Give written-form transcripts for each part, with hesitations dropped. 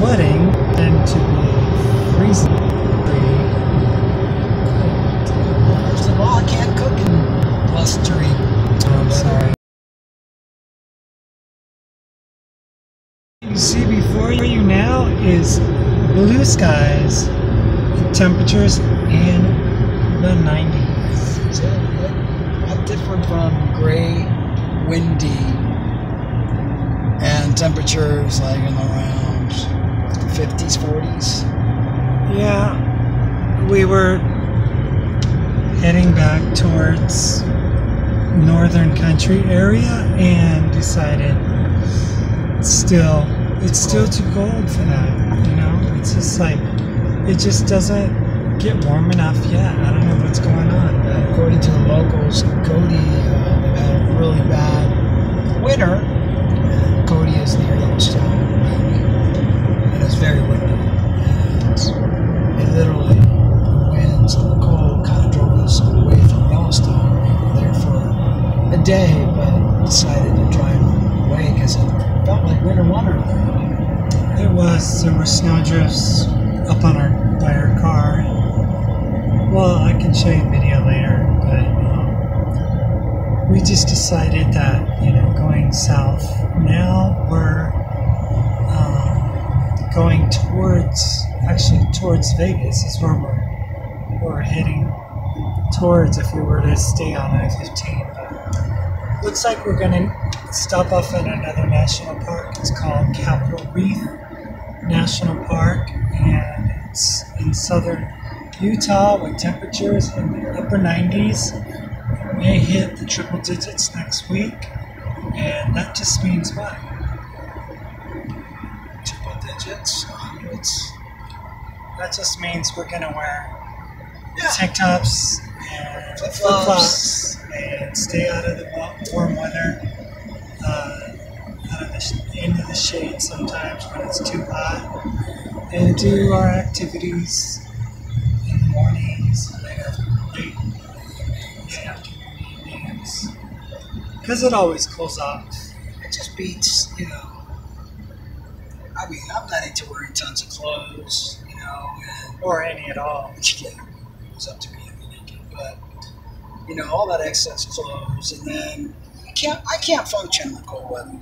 sweating and to be freezing. First of all, I can't cook in blustery. Oh, I'm sorry. You see before you now is blue skies, temperatures in the 90s. So, not different from gray, windy, and temperatures like in around the 50s, 40s. Yeah, we were heading back towards northern country area and decided it's still too cold for that, you know? It's just like, it just doesn't get warm enough yet. I don't know what's going on. But according to the locals, Cody had a really bad winter. And Cody is near Yellowstone, and it's very windy. And it literally, the winds and the cold kind of drove us away from Yellowstone. We were there for a day, but decided to drive away because it felt like winter wonderland. there were snowdrifts up by our car. Well, I can show you a video later, but we just decided that, going south. Now we're going towards Vegas is where we're heading towards if we were to stay on I-15. Looks like we're going to stop off at another national park. It's called Capitol Reef National Park, and it's in southern Utah with temperatures in the upper 90s. It may hit the triple digits next week, and that just means what? Triple digits, hundreds. That just means we're going to wear tank tops and flip-flops and stay out of the warm weather, into the shade sometimes when it's too hot, and do our activities in the mornings, late afternoon evenings, because it always cools off. It just beats, I mean, I'm not into wearing tons of clothes, Or any at all. Yeah, it's up to me every naked, but all that excess clothes, and then I can't function in the cold weather.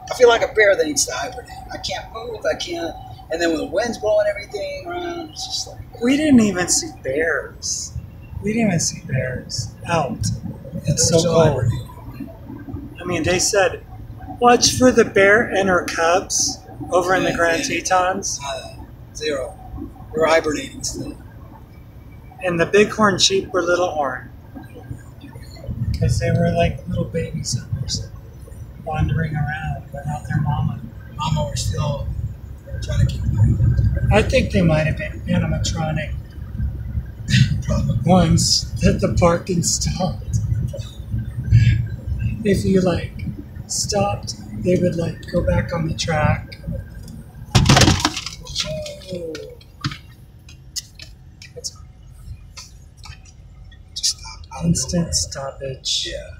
I feel like a bear that needs to hibernate. I can't move. I can't. And then when the wind's blowing everything around, it's just like we didn't even see bears. Out. It's so cold. I mean, they said, watch for the bear and her cubs over in the Grand Tetons. Zero. We're hibernating still. And the bighorn sheep were little horn. Because they were like little baby summers wandering around without their mama. Mama were still trying to keep them. I think they might have been animatronic ones that the park installed. If you stopped, they would go back on the track. Oh. Just stop. Instant stoppage. Yeah.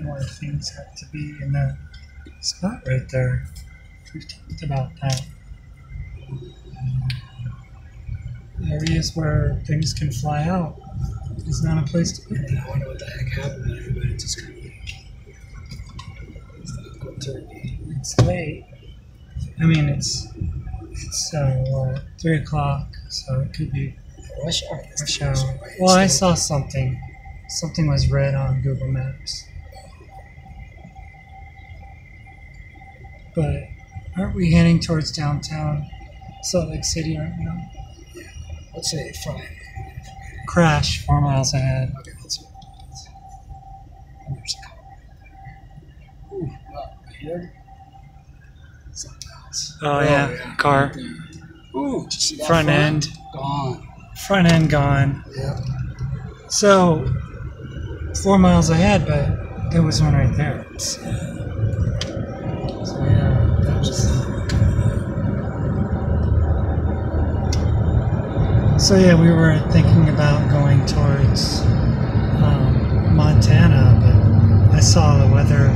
Where things have to be in the spot right there. We've talked about that. Areas where things can fly out is not a place to put it. I wonder what the heck happened to everybody. It's just kind of it's late. I mean, it's 3 o'clock, so it could be rush hour. Well, I saw something. Something was red on Google Maps. But aren't we heading towards downtown Salt Lake City right now? Yeah. Let's say Friday. Crash 4 miles ahead. Okay, let's see. There's a car right there. Ooh, right here. Something else. Oh yeah, car. Right ooh, did you see that front end gone. Front end gone. Yeah. So 4 miles ahead, but there was one right there. So yeah, that was. So yeah, we were thinking about going towards Montana, but I saw the weather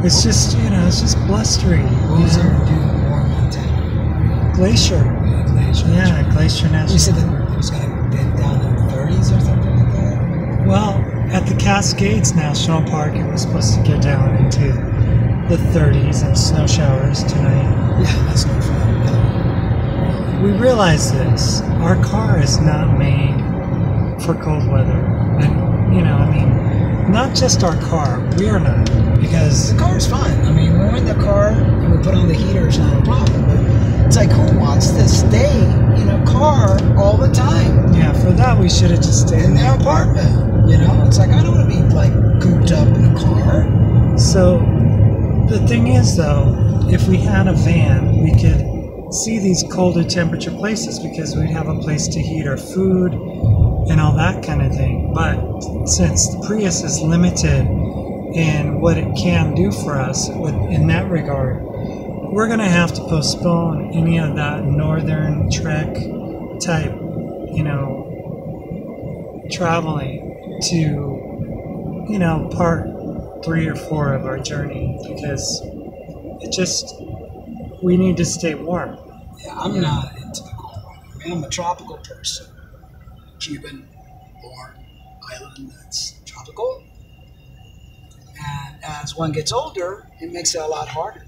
It's just, it's just blustery. What was it doing more in Montana? Glacier. Yeah, glacier. Yeah, Glacier National. You said that it was going to get down in the 30s or something like that? Well, at the Cascades National Park, it was supposed to get down into the 30s and snow showers tonight. Yeah, that's no fun. We realize this. Our car is not made for cold weather. And, not just our car. We are not. Because the car's fine. I mean, we're in the car and we put on the heater, it's not a problem. But it's like, who wants to stay in a car all the time? Yeah, for that we should have just stayed in their apartment. It's like, I don't want to be like cooped up in a car. So the thing is, though, if we had a van, we could see these colder temperature places because we'd have a place to heat our food and all that kind of thing. But since the Prius is limited in what it can do for us in that regard, we're going to have to postpone any of that northern trek type, traveling to, part 3 or 4 of our journey because we need to stay warm. Yeah, I'm not into the cold weather. I mean, I'm a tropical person. Cuban born island that's tropical. And as one gets older, it makes it a lot harder.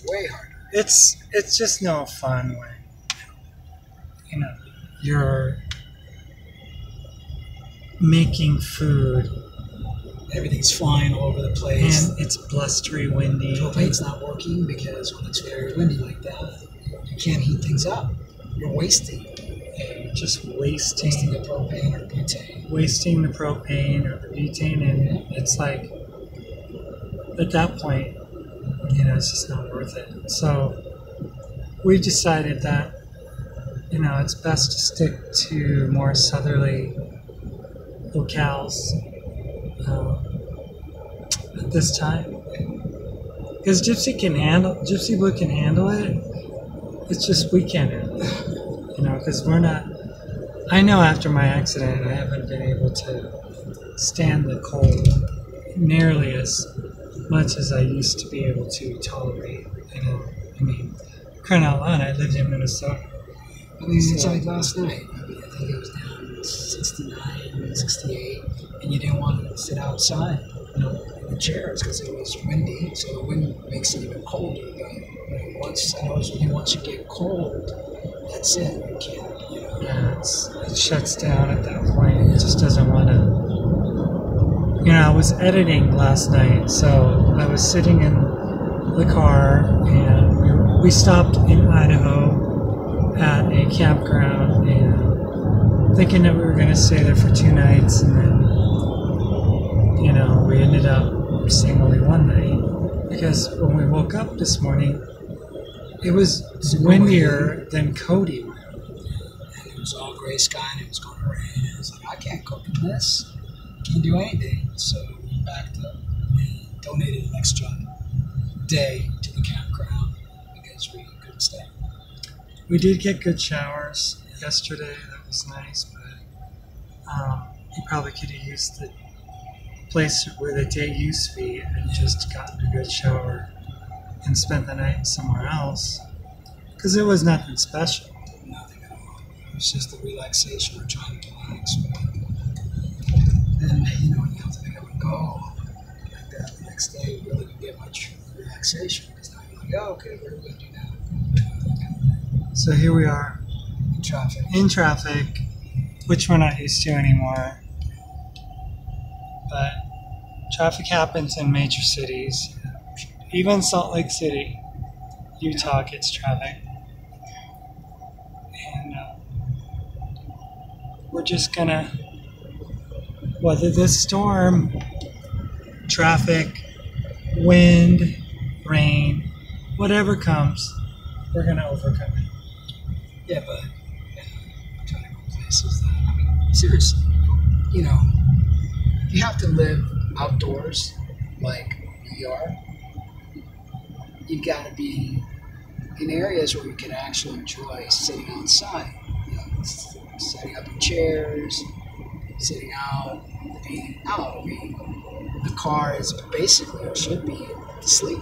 Way harder. It's just no fun when you're making food. Everything's flying all over the place. And it's blustery, windy. Propane's not working because when it's very windy like that, you can't heat things up. You're wasting. You're just wasting the propane or butane. Wasting the propane or the butane, and it's like, at that point, it's just not worth it. So we decided that, it's best to stick to more southerly locales at this time. Because GypsyBlue can handle it. It's just we can't handle it. Because we're not. I know after my accident, I haven't been able to stand the cold nearly as much as I used to be able to tolerate. Crying out loud, I lived in Minnesota. It's like last night. I think it was down 69, 68, and you didn't want to sit outside, in the chairs because it was windy. So the wind makes it even colder. But once you get cold, that's it. You can't. Yeah, it shuts down at that point. It just doesn't want to. I was editing last night, so I was sitting in the car, and we stopped in Idaho at a campground, and thinking that we were going to stay there for 2 nights, and then, we ended up staying only 1 night, because when we woke up this morning, it was windier than Cody. And it was all gray sky, and it was going to rain. I was like, I can't cope with this. Can't do anything. So we backed up and donated an extra day to the campground because we couldn't stay. We did get good showers yesterday. That was nice, but you probably could have used the place where the day used to be and just gotten a good shower and spent the night somewhere else, because it was nothing special. Nothing at all. It was just the relaxation. We're trying to relax. And when you have to pick up and go like that the next day, you really don't get much relaxation. Because now you're like, oh, okay, what are we going to do now? So here we are. In traffic, which we're not used to anymore. But traffic happens in major cities. Even Salt Lake City, Utah gets traffic. And we're just gonna weather this storm. Traffic, wind, rain, whatever comes, we're gonna overcome it. Yeah, but trying to go places that, seriously, you have to live outdoors like we are. You've got to be in areas where you can actually enjoy sitting outside, setting up your chairs, sitting out, being out. the car is basically, or should be, to sleep.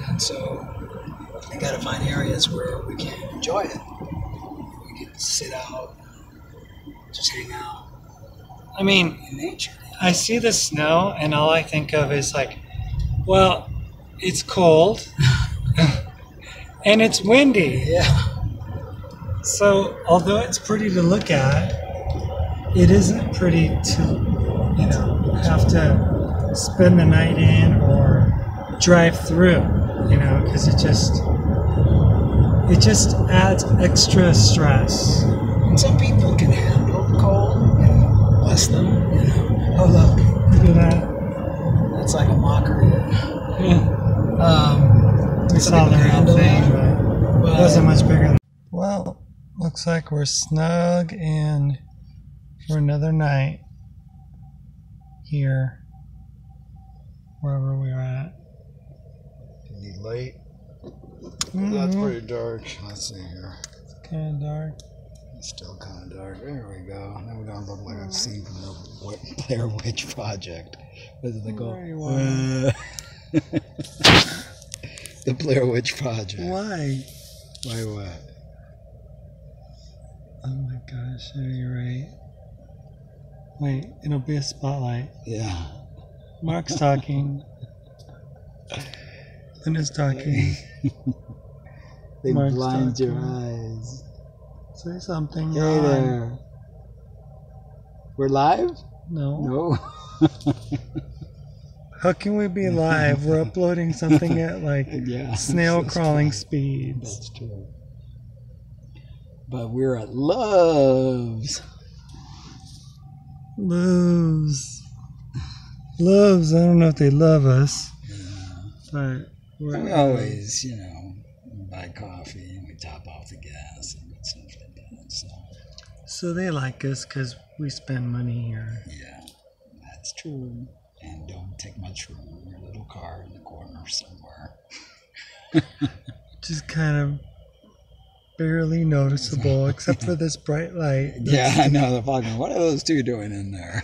And so we got to find areas where we can enjoy it. We can sit out, just hang out. I mean, In nature. I see the snow, and all I think of is like, well, it's cold, and it's windy. Yeah. So, although it's pretty to look at, it isn't pretty to, have to spend the night in or drive through, because it just adds extra stress. And some people can handle cold, bless them, Oh, look at that. That's like a mockery. Yeah. We saw the real thing, but it wasn't much bigger. Well, looks like we're snug in for another night here, wherever we're at. You need light? That's pretty dark. Let's see here. It's kind of dark. It's still kind of dark. There we go. Now we're going to look like I've seen from the Blair Witch Project. What did they call it? The Blair Witch Project. Why? Why what? Oh my gosh, you're right. Wait, it'll be a spotlight. Yeah. Mark's talking. Linda's talking. They Mark's blind talking. your eyes. Say something. Hey there. We're live? No. No. How can we be live? We're uploading something at snail crawling speeds. That's true. But we're at Love's. Loves. I don't know if they love us. Yeah. But we always, buy coffee and we top off the gas and stuff like that. So they like us because we spend money here. Yeah, that's true. And don't take much room in your little car in the corner somewhere. Just kind of barely noticeable, except for this bright light. Yeah, I know. The fucking, what are those two doing in there?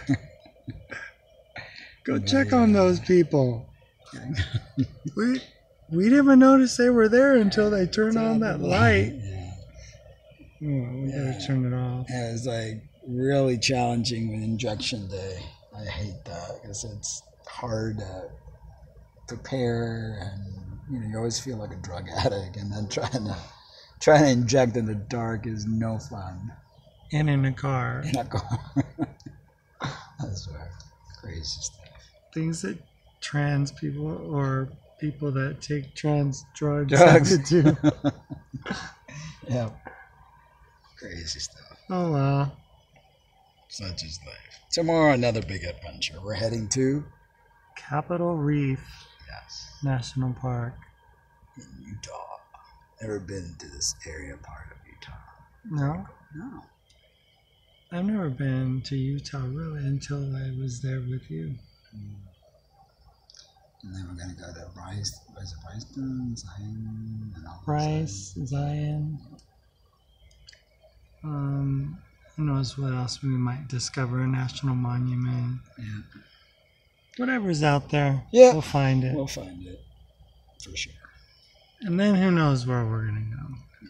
Go check on those people. We didn't even notice they were there until they turned on that light. Yeah. Oh, we gotta turn it off. It was really challenging with injection day. I hate that because it's hard to prepare, and you always feel like a drug addict, and then trying to inject in the dark is no fun. And in a car. In a car. That's right. Crazy stuff. Things that trans people or people that take trans drugs have to do. Yeah. Crazy stuff. Oh well. Such is life. Tomorrow, another big adventure. We're heading to Capitol Reef National Park in Utah. Never been to this area part of Utah. No? No. I've never been to Utah really until I was there with you. And then we're going to go to Rice, Zion, and all Rice, Zion. Who knows what else we might discover, a national monument. Yeah. Whatever's out there, we'll find it. We'll find it, for sure. And then who knows where we're going to go. Yeah.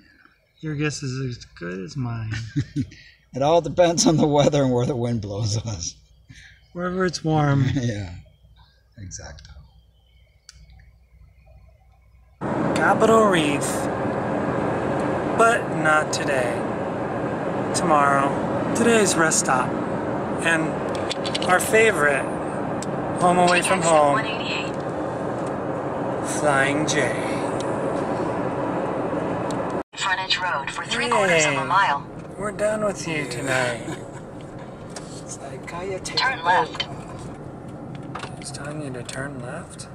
Your guess is as good as mine. It all depends on the weather and where the wind blows us. Wherever it's warm. Yeah, exactly. Capitol Reef. But not today. Tomorrow. Today's rest stop. And our favorite, home away from home, Flying J. Frontage Road for 3/4 of a mile. We're done with you tonight. Turn left. It's telling you to turn left?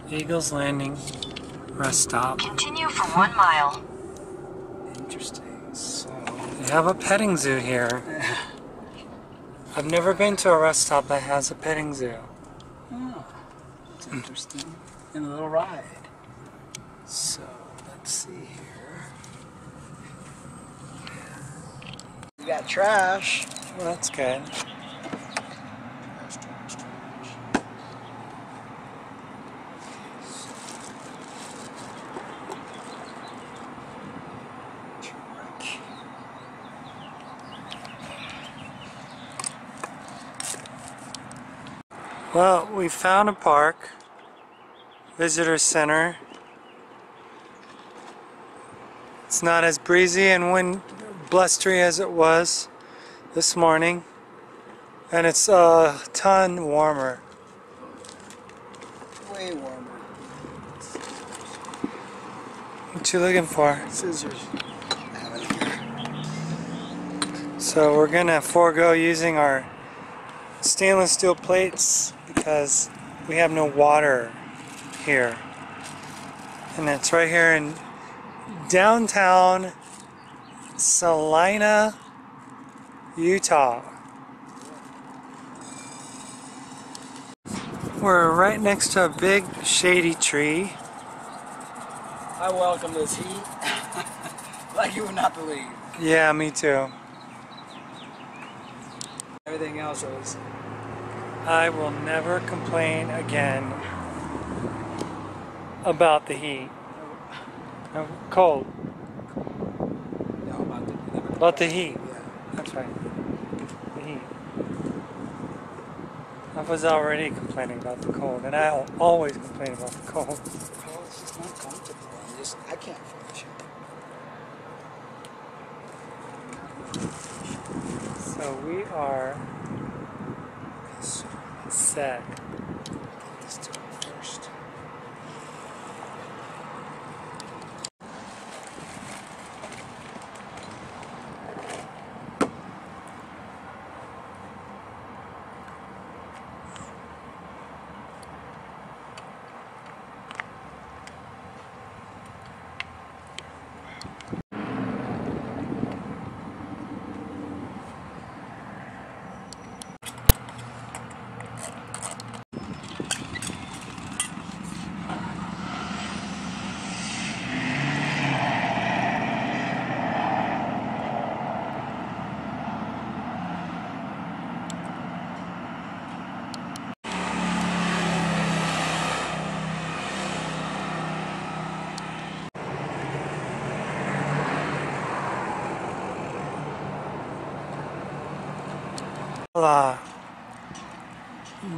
Eagles Landing. Rest stop. Continue for 1 mile. Interesting. So They have a petting zoo here. I've never been to a rest stop that has a petting zoo. Oh, that's interesting. And a little ride. So, let's see here. got trash. Well, that's good. Well, we found a park, visitor center. It's not as breezy and blustery as it was this morning, and it's a ton warmer. Way warmer. What you looking for? Scissors. I have it here. So we're gonna forego using our stainless steel plates because we have no water here, and it's right here in downtown Salina, Utah. We're right next to a big shady tree. I welcome this heat like you would not believe. Yeah, me too. Everything else is. I will never complain again about the heat. Cold. No, About the heat. Yeah. That's right. The heat. I was already complaining about the cold, and I'll always complain about the cold. Well, it's just not comfortable. I can't function. So we are set. This to first.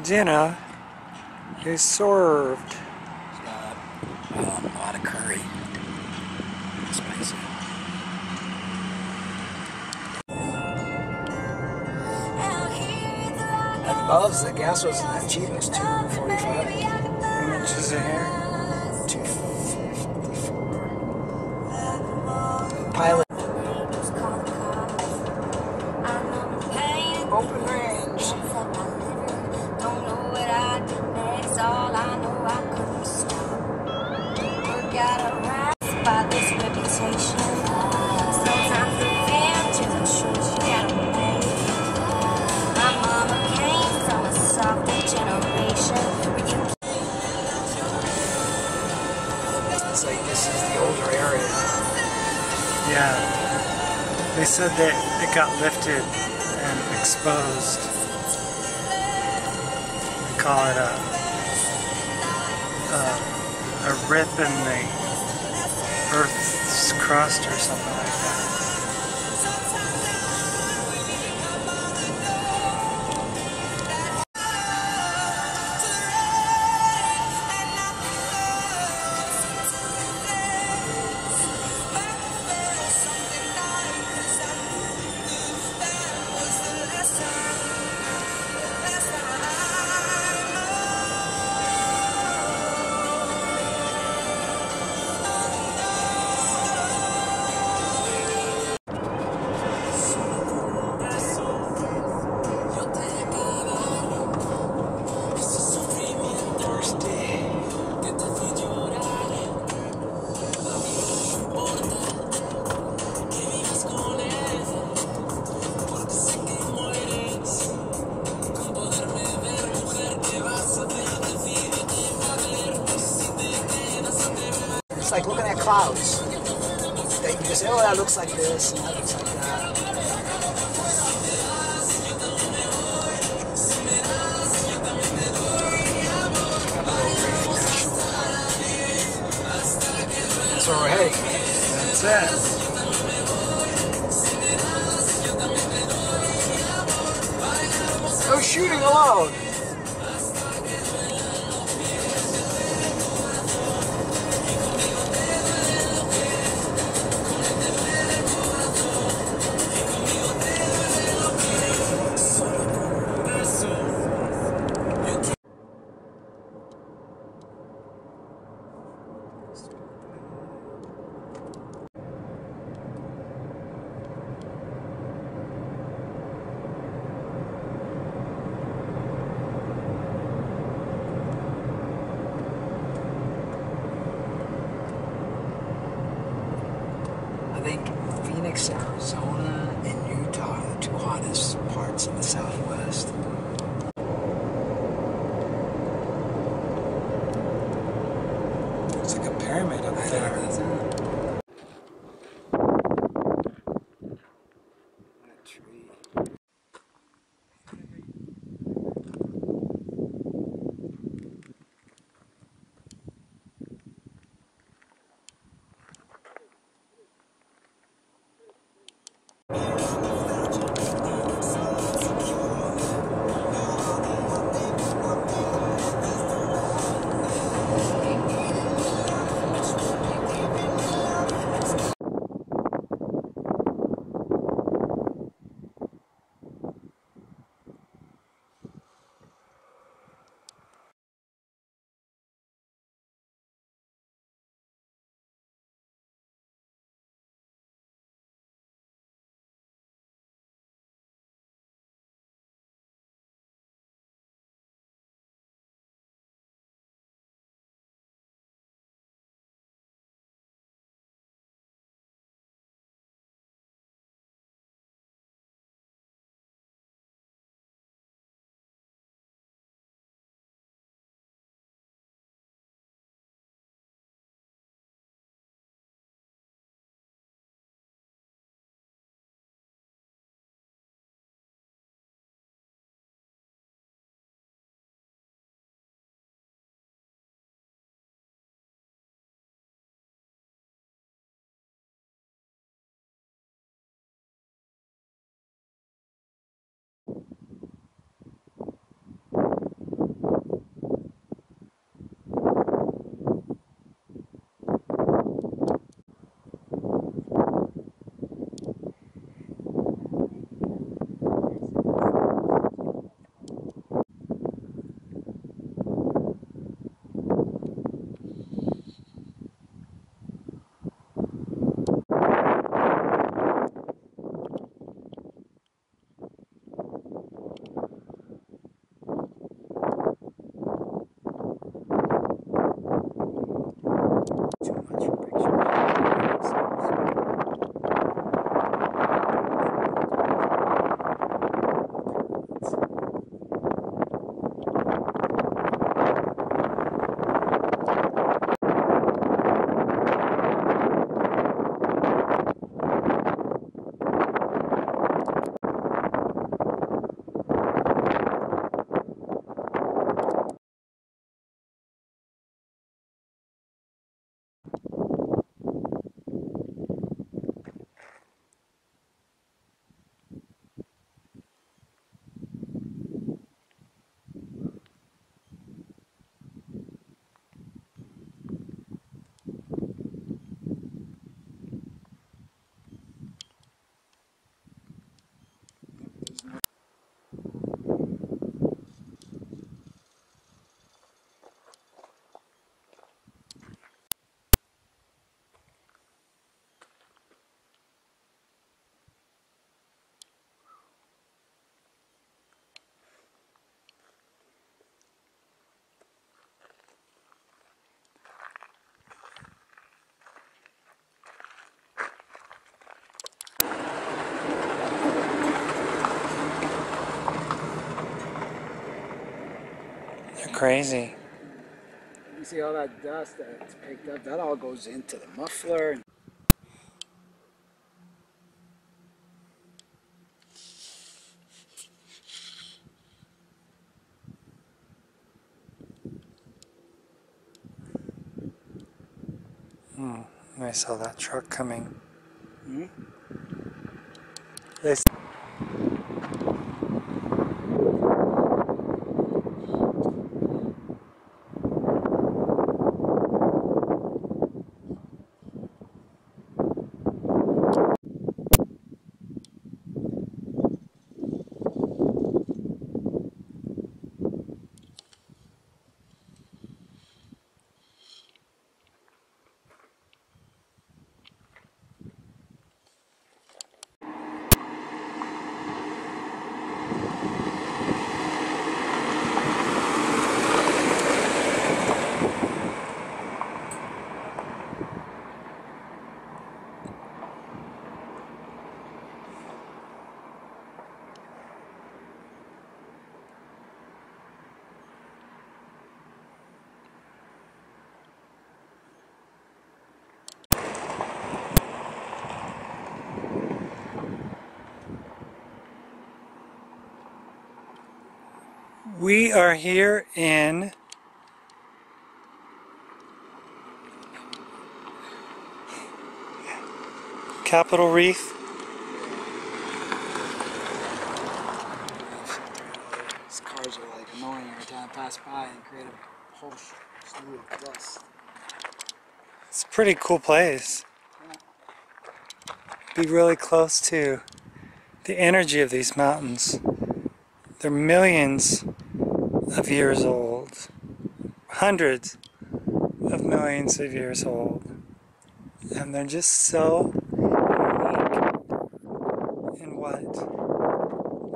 Dinner is served. It's got a lot of curry. Spicy. At Love's, the gas wasn't that cheap. It was $2.45. How much is it here? $2.54. Pilot. Open range. Don't know what I did next. All I know I couldn't stop. Work out a rise by this reputation. Sometimes revenge isn't sure she got away. My mama came from a softer generation. It's like this is the older area. Yeah. They said that it got lifted and exposed. They call it a rip in the Earth's crust or something like that. It's like looking at clouds. That you just say, oh, that looks like this and that looks like that. What's that? No shooting allowed. I think Phoenix, Arizona, and Utah are the two hottest parts in the Southwest. It's like a pyramid up there, isn't it? What a tree. Crazy. You see all that dust that's picked up, that all goes into the muffler. And I saw that truck coming. Hmm? They We are here in Capitol Reef. These cars are like annoying every time I pass by and create a whole slew of dust. It's a pretty cool place. Be really close to the energy of these mountains. They're millions of years old. Hundreds of millions of years old. And they're just so unique in what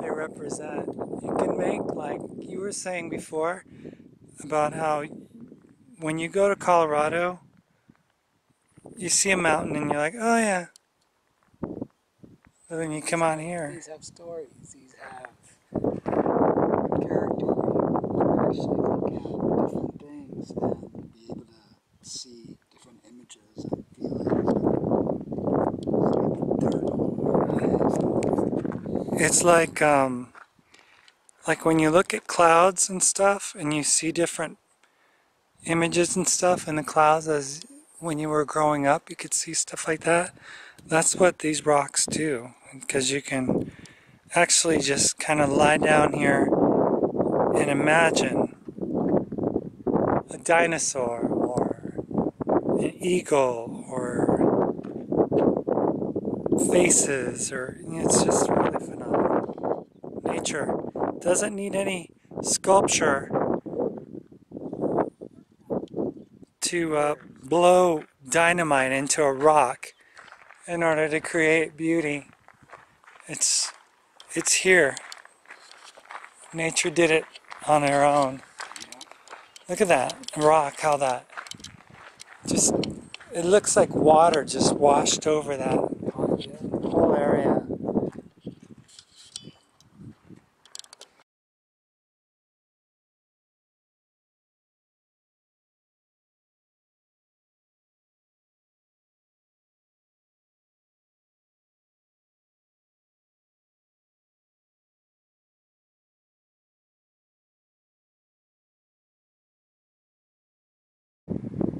they represent. You can make, like you were saying before, about how when you go to Colorado, you see a mountain and you're like, oh yeah. But then you come out here. These have stories. These have character. You actually look at different things and be able to see different images and feelings. It's like when you look at clouds and stuff and you see different images and stuff in the clouds as when you were growing up, you could see stuff like that. That's what these rocks do, because you can actually just kind of lie down here and imagine a dinosaur or an eagle or faces, or it's just really phenomenal. Nature doesn't need any sculpture to blow dynamite into a rock in order to create beauty. It's here. Nature did it on her own. Look at that rock, how that just, it looks like water just washed over that whole area.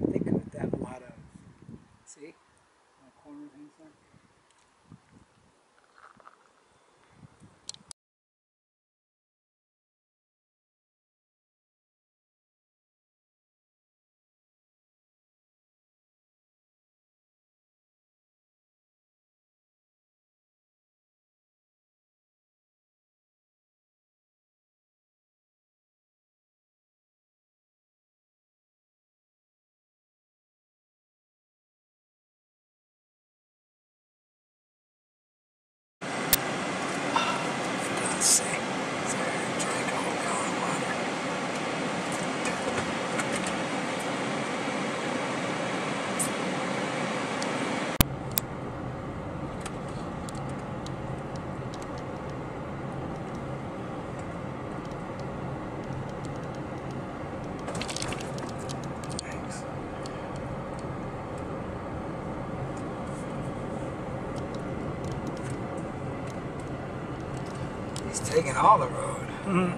They could that a lot of, see? Corner things there. Let's see. Drink a whole gallon of water. Thanks. He's taking all the road. Mm-hmm.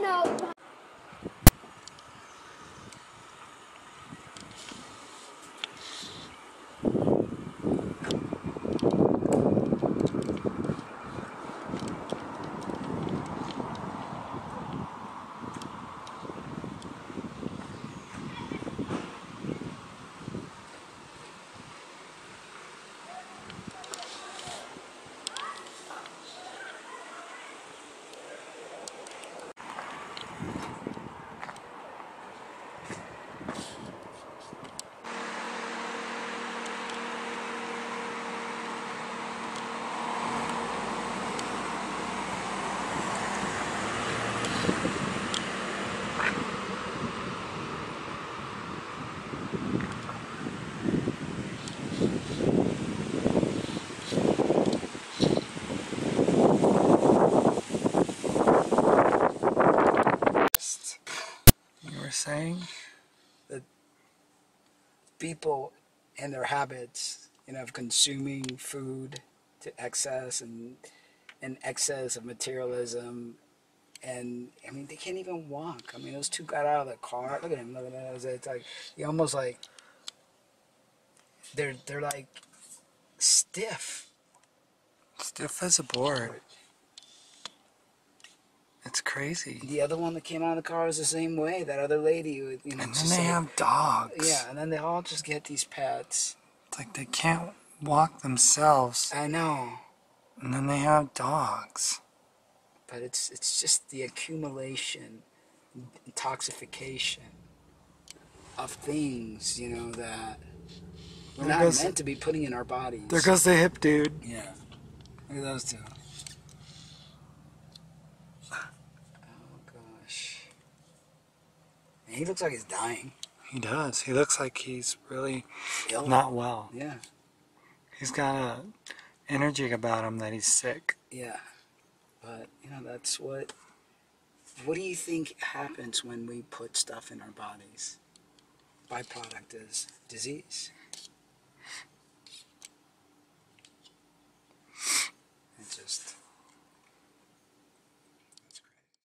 no. You were saying? People and their habits, of consuming food to excess and excess of materialism. And I mean, they can't even walk. I mean, those two got out of the car. Look at him. Look at him. It's like you almost like they're like stiff. Stiff as a board. It's crazy. The other one that came out of the car is the same way. That other lady, And then they have dogs. Yeah, and then they all just get these pets. It's like they can't walk themselves. I know. And then they have dogs. But it's just the accumulation, intoxication of things, that we're not meant to be putting in our bodies. There goes the hip dude. Yeah. Look at those two. Oh gosh. And he looks like he's dying. He does. He looks like he's really Ill. not well. Yeah. He's got a energy about him that he's sick. Yeah. But, that's what do you think happens when we put stuff in our bodies? Byproduct is disease. It just